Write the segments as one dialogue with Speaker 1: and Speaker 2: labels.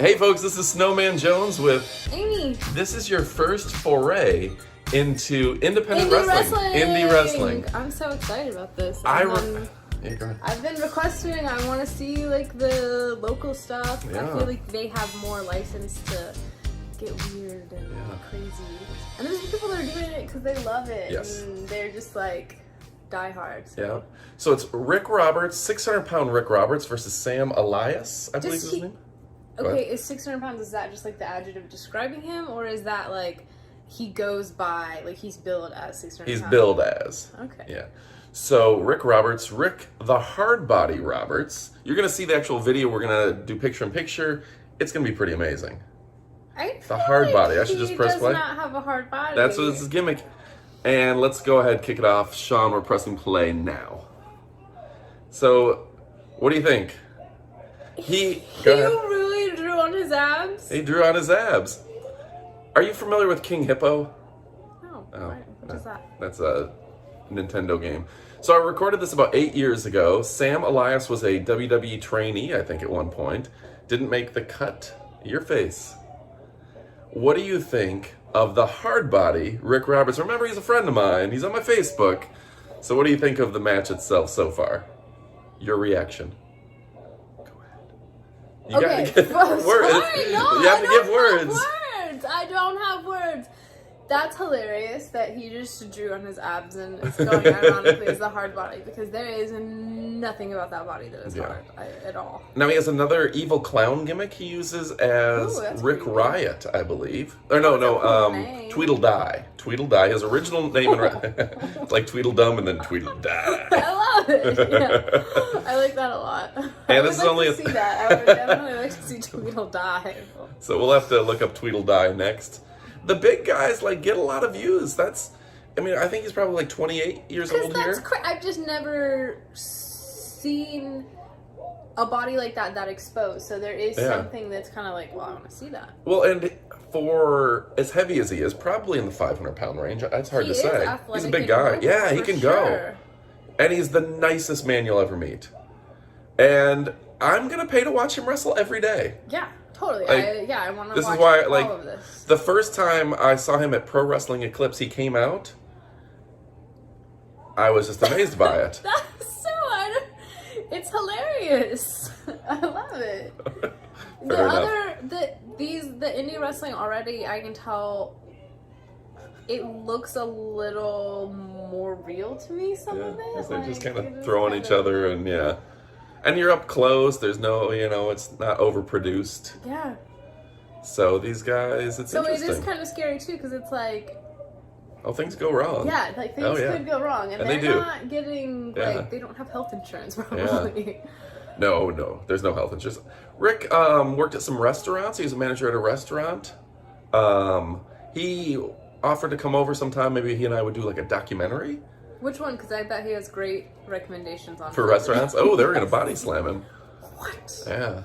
Speaker 1: Hey folks, this is Snowman Jones with
Speaker 2: Amy.
Speaker 1: This is your first foray into independent wrestling. Indie wrestling.
Speaker 2: I'm so excited about this.
Speaker 1: Yeah, go ahead.
Speaker 2: I've been requesting, I want to see like the local stuff.
Speaker 1: Yeah.
Speaker 2: I feel like they have more license to get weird and crazy. And there's people that are doing it because they love it.
Speaker 1: Yes.
Speaker 2: And they're just like diehard. So.
Speaker 1: Yeah. So it's Rick Roberts, 600-pound Rick Roberts versus Sam Elias, I believe is his name.
Speaker 2: Okay, is 600 pounds, is that just like the adjective describing him? Or is that like he goes by, like he's billed as 600 pounds?
Speaker 1: He's billed as.
Speaker 2: Okay.
Speaker 1: Yeah. So Rick Roberts, Rick the Hard Body Roberts. You're going to see the actual video. We're going to do picture-in-picture. It's going to be pretty amazing.
Speaker 2: The
Speaker 1: hard body. I should just press play.
Speaker 2: He does not have a hard body.
Speaker 1: That's what his gimmick. And let's go ahead, kick it off. Sean, we're pressing play now. So, what do you think? Go ahead.
Speaker 2: Really drew on his abs?
Speaker 1: He drew on his abs. Are you familiar with King Hippo?
Speaker 2: No.
Speaker 1: Oh,
Speaker 2: What is that?
Speaker 1: That's a Nintendo game. So I recorded this about 8 years ago. Sam Elias was a WWE trainee, I think, at one point. Didn't make the cut. Your face. What do you think of the hard body, Rick Roberts? Remember, he's a friend of mine. He's on my Facebook. So what do you think of the match itself so far? Your reaction. Go ahead. You gotta give words.
Speaker 2: Sorry, no,
Speaker 1: you have to give words.
Speaker 2: I don't have words. That's hilarious that he just drew on his abs and it's going ironically as the hard body, because there is nothing about that body that is hard at all.
Speaker 1: Now he has another evil clown gimmick he uses as Rick Riot, I believe. Or no, Tweedledee. Tweedledee, his original name like Tweedledum and then Tweedledee.
Speaker 2: I love it. Yeah. I like that a lot.
Speaker 1: And this is only
Speaker 2: to see that. I would definitely like to see Tweedledee.
Speaker 1: So we'll have to look up Tweedledee next. The big guys get a lot of views. I think he's probably like 28 years old here.
Speaker 2: I've just never seen a body like that exposed. So there is something that's kind of like, well, I want to see that.
Speaker 1: Well, and for as heavy as he is, probably in the 500-pound range. That's hard to say. He's a big guy. Yeah, he can go. And he's the nicest man you'll ever meet. And I'm gonna pay to watch him wrestle every day.
Speaker 2: Yeah. Totally. I want to watch all of this.
Speaker 1: The first time I saw him at Pro Wrestling Eclipse, he came out. I was just amazed by it.
Speaker 2: It's hilarious. I love it. The indie wrestling already, I can tell it looks a little more real to me, some of it.
Speaker 1: They're just kind of throwing each other and And you're up close. There's no, it's not overproduced.
Speaker 2: Yeah.
Speaker 1: So these guys, it's interesting.
Speaker 2: So it is kind of scary too, because it's like,
Speaker 1: things go wrong.
Speaker 2: Yeah, things could go wrong, and
Speaker 1: they
Speaker 2: they're
Speaker 1: do.
Speaker 2: Not getting they don't have health insurance probably.
Speaker 1: Yeah. No, there's no health insurance. Rick worked at some restaurants. He was a manager at a restaurant. He offered to come over sometime. Maybe he and I would do like a documentary.
Speaker 2: Which one? Because I bet he has great recommendations on
Speaker 1: for restaurants. Oh, they were gonna body slam him.
Speaker 2: What?
Speaker 1: Yeah.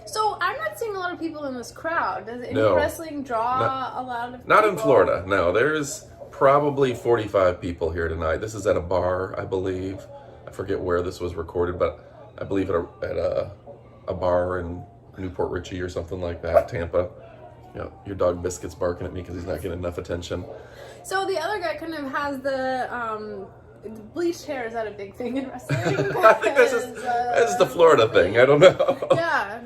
Speaker 2: So I'm not seeing a lot of people in this crowd. Does indie wrestling draw a lot of people?
Speaker 1: Not in Florida. No, there's probably 45 people here tonight. This is at a bar, I believe. I forget where this was recorded, but I believe at a bar in Newport Richey or something like that, Tampa. Your dog Biscuit's barking at me because he's not getting enough attention. So
Speaker 2: the other guy kind of has the bleached hair. Is that a big thing in wrestling?
Speaker 1: I think that's the Florida thing. I don't know.
Speaker 2: Yeah.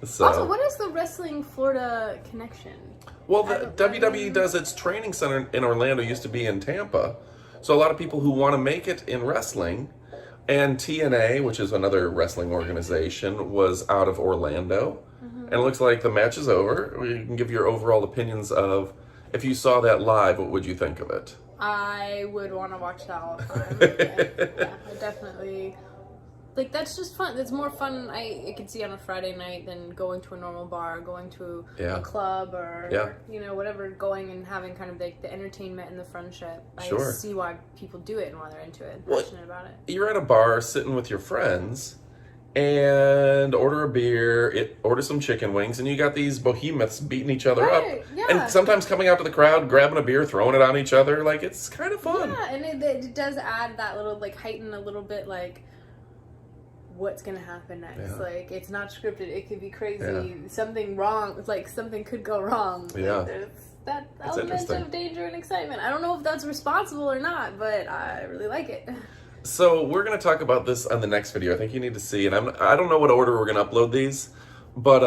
Speaker 1: So.
Speaker 2: Also, what is the wrestling Florida connection?
Speaker 1: Well, the WWE does its training center in Orlando, used to be in Tampa. So a lot of people who want to make it in wrestling, and TNA, which is another wrestling organization, was out of Orlando. And it looks like the match is over. You can give your overall opinions of, if you saw that live, what would you think of it?
Speaker 2: I would want to watch that all the time. Yeah, I definitely... that's just fun. It's more fun, I could see on a Friday night than going to a normal bar, going to a club or, whatever, going and having kind of the entertainment and the friendship. I see why people do it and why they're into it and passionate about it.
Speaker 1: You're at a bar sitting with your friends and order a beer, order some chicken wings, and you got these behemoths beating each other up.
Speaker 2: Yeah.
Speaker 1: And sometimes coming out to the crowd, grabbing a beer, throwing it on each other. It's kind of fun.
Speaker 2: Yeah, and it does add that little, heighten a little bit, what's gonna happen next.
Speaker 1: Yeah.
Speaker 2: Like, it's not scripted. It could be crazy.
Speaker 1: Yeah.
Speaker 2: Something wrong. Like, something could go wrong.
Speaker 1: Yeah.
Speaker 2: Like, there's that
Speaker 1: That's
Speaker 2: element of danger and excitement. I don't know if that's responsible or not, but I really like it.
Speaker 1: So we're going to talk about this on the next video. I think you need to see, and I don't know what order we're going to upload these, but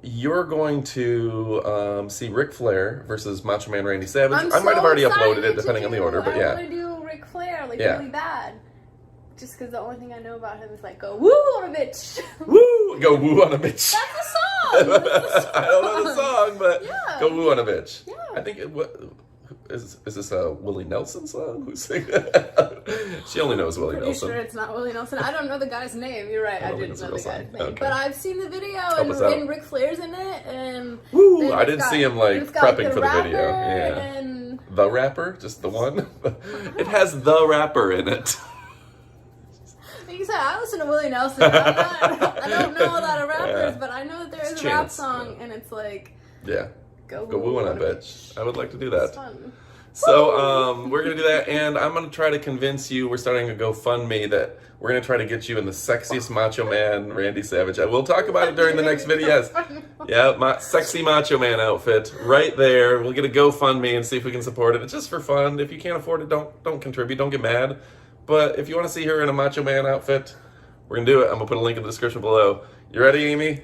Speaker 1: you're going to see Ric Flair versus Macho Man Randy Savage. I might have already uploaded it depending on the order, but yeah.
Speaker 2: I want to do Ric Flair, like,
Speaker 1: Yeah.
Speaker 2: really bad. Just because the only thing I know about him is, like, go woo on a bitch.
Speaker 1: Woo! Go woo on a bitch.
Speaker 2: That's the song! That's the song.
Speaker 1: I don't know the song, but
Speaker 2: Yeah.
Speaker 1: go woo on a bitch.
Speaker 2: Yeah.
Speaker 1: I think is this a Willie Nelson song? Who's singing? She only knows Willie
Speaker 2: Pretty
Speaker 1: Nelson.
Speaker 2: sure it's not Willie Nelson. I don't know the guy's name. You're right. I
Speaker 1: don't think
Speaker 2: didn't
Speaker 1: it's a
Speaker 2: know the
Speaker 1: real
Speaker 2: guy's
Speaker 1: song.
Speaker 2: name.
Speaker 1: Okay.
Speaker 2: But I've seen the video,
Speaker 1: us out.
Speaker 2: and Ric Flair's in it, and
Speaker 1: Woo!
Speaker 2: then
Speaker 1: I
Speaker 2: it's
Speaker 1: didn't
Speaker 2: got-
Speaker 1: see him like
Speaker 2: it's got,
Speaker 1: prepping
Speaker 2: the
Speaker 1: for the video.
Speaker 2: rapper,
Speaker 1: Yeah.
Speaker 2: And
Speaker 1: The rapper? Just the one? It has the rapper in it.
Speaker 2: like you said, I listen to Willie Nelson. I don't know a lot of rappers,
Speaker 1: Yeah.
Speaker 2: but I know that there is
Speaker 1: It's
Speaker 2: a rap
Speaker 1: Chance.
Speaker 2: song, and it's like,
Speaker 1: Yeah.
Speaker 2: go
Speaker 1: Woo on a
Speaker 2: a
Speaker 1: bitch. I would like to do
Speaker 2: It's
Speaker 1: that.
Speaker 2: fun.
Speaker 1: So we're going to do that, and I'm going to try to convince you, we're starting a GoFundMe, that we're going to try to get you in the sexiest Macho Man Randy Savage. I will talk about it during the next video. Yes. Yeah, my sexy Macho Man outfit right there. We'll get a GoFundMe and see if we can support it. It's just for fun. If you can't afford it, don't contribute. Don't get mad. But if you want to see her in a Macho Man outfit, we're going to do it. I'm going to put a link in the description below. You ready, Amy?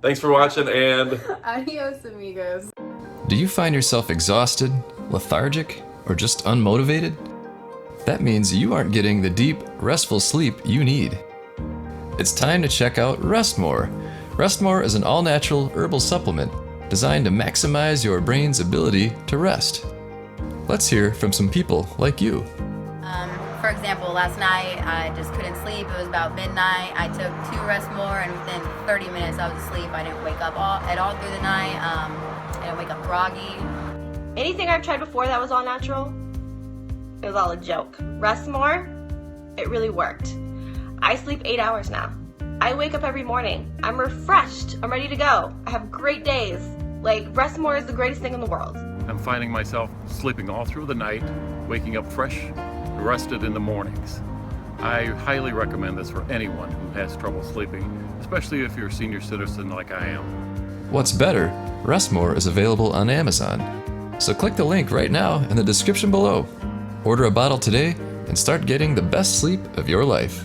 Speaker 1: Thanks for watching, and
Speaker 2: Adios, amigos.
Speaker 3: Do you find yourself exhausted, lethargic, or just unmotivated? That means you aren't getting the deep, restful sleep you need. It's time to check out Restmore. Restmore is an all-natural herbal supplement designed to maximize your brain's ability to rest. Let's hear from some people like you.
Speaker 4: For example, last night I just couldn't sleep. It was about midnight. I took 2 Restmore, and within 30 minutes I was asleep. I didn't wake up at all through the night. I didn't wake up groggy.
Speaker 5: Anything I've tried before that was all natural, it was all a joke. Restmore, it really worked. I sleep 8 hours now. I wake up every morning. I'm refreshed. I'm ready to go. I have great days. Like, Restmore is the greatest thing in the world.
Speaker 6: I'm finding myself sleeping all through the night, waking up fresh, rested in the mornings. I highly recommend this for anyone who has trouble sleeping, especially if you're a senior citizen like I am.
Speaker 3: What's better, Restmore is available on Amazon. So click the link right now in the description below. Order a bottle today and start getting the best sleep of your life.